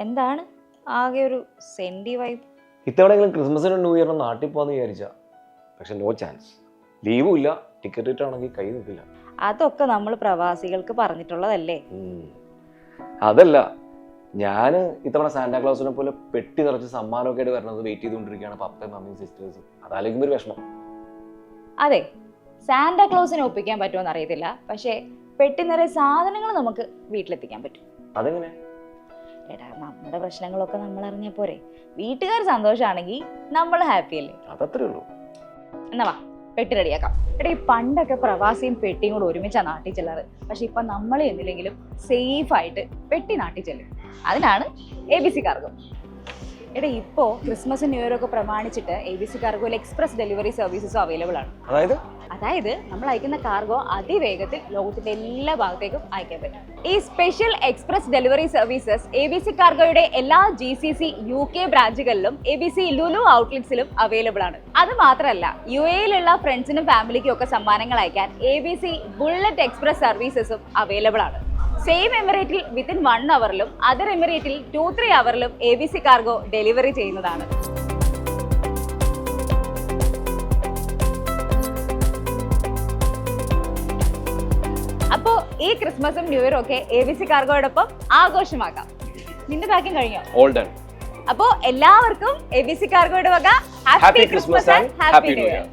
എന്താണ് ആകെ ഒരു സെൻഡി വൈബ്? ഇത്തവണെങ്കിലും ക്രിസ്മസിനും ന്യൂ ഇയറിനും നാട്ടിൽ പോകാന്ന് വിചാരിച്ച, പക്ഷെ നോ ചാൻസ്. ലീവും ഇല്ല, ടിക്കറ്റ് ഇട്ടാണെങ്കിൽ കൈ നിൽക്കില്ല. അതൊക്കെ നമ്മൾ പ്രവാസികൾക്ക് പറഞ്ഞിട്ടുള്ളതല്ലേ. അതല്ല, ഞാന് ഇത്തവണ സാന്റാക്ലോസിനെ പോലെ പെട്ടി നിറച്ച് സമ്മാനമൊക്കെ ആയിട്ട് വരണത് വെയിറ്റ് ചെയ്തുകൊണ്ടിരിക്കുകയാണ്. പപ്പയും മമ്മിയും സിസ്റ്റേഴ്സും. അതാലോചിക്കുമ്പോൾ ഒരു വിഷമം. അതെ, സാന്റാക്ലോസിനെ ഒപ്പിക്കാൻ പറ്റുമോന്ന് അറിയത്തില്ല, പക്ഷേ പെട്ടി നിറയെ സാധനങ്ങൾ നമുക്ക് വീട്ടിലെത്തിക്കാൻ പറ്റും. അതെങ്ങനെ? എടാ, നമ്മുടെ പ്രശ്നങ്ങളൊക്കെ നമ്മൾ അറിഞ്ഞാൽ പോരെ. വീട്ടുകാർ സന്തോഷമാണെങ്കിൽ നമ്മൾ ഹാപ്പി അല്ലേ? അതത്രേ ഉള്ളൂ. എന്നാ വാ, പെട്ടി റെഡിയാക്കാം. എടാ, ഈ പണ്ടൊക്കെ പ്രവാസിയും പെട്ടിയും കൂടെ ഒരുമിച്ചാണ് നാട്ടിൽ ചെല്ലാറ്. പക്ഷെ ഇപ്പൊ നമ്മൾ എന്നില്ലെങ്കിലും സേഫ് ആയിട്ട് പെട്ടി നാട്ടിൽ ചെല്ലും. അതിനാണ് ABC കാർഗോ. എടാ, ഇപ്പോ ക്രിസ്മസും ന്യൂ ഇയറും ഒക്കെ പ്രമാണിച്ചിട്ട് ABC കാർഗോയിൽ എക്സ്പ്രസ് ഡെലിവറി സർവീസസും അവൈലബിൾ ആണ്. അതായത് നമ്മൾ അയക്കുന്ന കാർഗോ അതിവേഗത്തിൽ ലോകത്തിന്റെ എല്ലാ ഭാഗത്തേക്കും അയക്കാൻ പറ്റും. ഈ special express delivery services ABC കാർഗോയുടെ എല്ലാ GCC UK ബ്രാഞ്ചുകളിലും ABC ലുലു ഔട്ട്ലെറ്റ്സിലും അവൈലബിൾ ആണ്. അത് മാത്രമല്ല, UAE-ലുള്ള ഫ്രണ്ട്സിനും ഫാമിലിക്കും ഒക്കെ സമ്മാനങ്ങൾ അയക്കാൻ ABC ബുള്ളറ്റ് എക്സ്പ്രസ് സർവീസസും അവൈലബിൾ ആണ്. സെയിം എമിറേറ്റിൽ വിത്തിൻ 1 അവറിലും അതർ എമിറേറ്റിൽ 2-3 അവറിലും ABC കാർഗോ ഡെലിവറി ചെയ്യുന്നതാണ്. അപ്പോ ഈ ക്രിസ്മസും ന്യൂ ഇയറും ഒക്കെ ABC കാർഗോയോടൊപ്പം ആഘോഷമാക്കാം. നിന്റെ പാക്കിംഗ് കഴിഞ്ഞോ? All done. അപ്പോ എല്ലാവർക്കും ABC കാർഗോയുടെ വക happy Christmas and happy new year.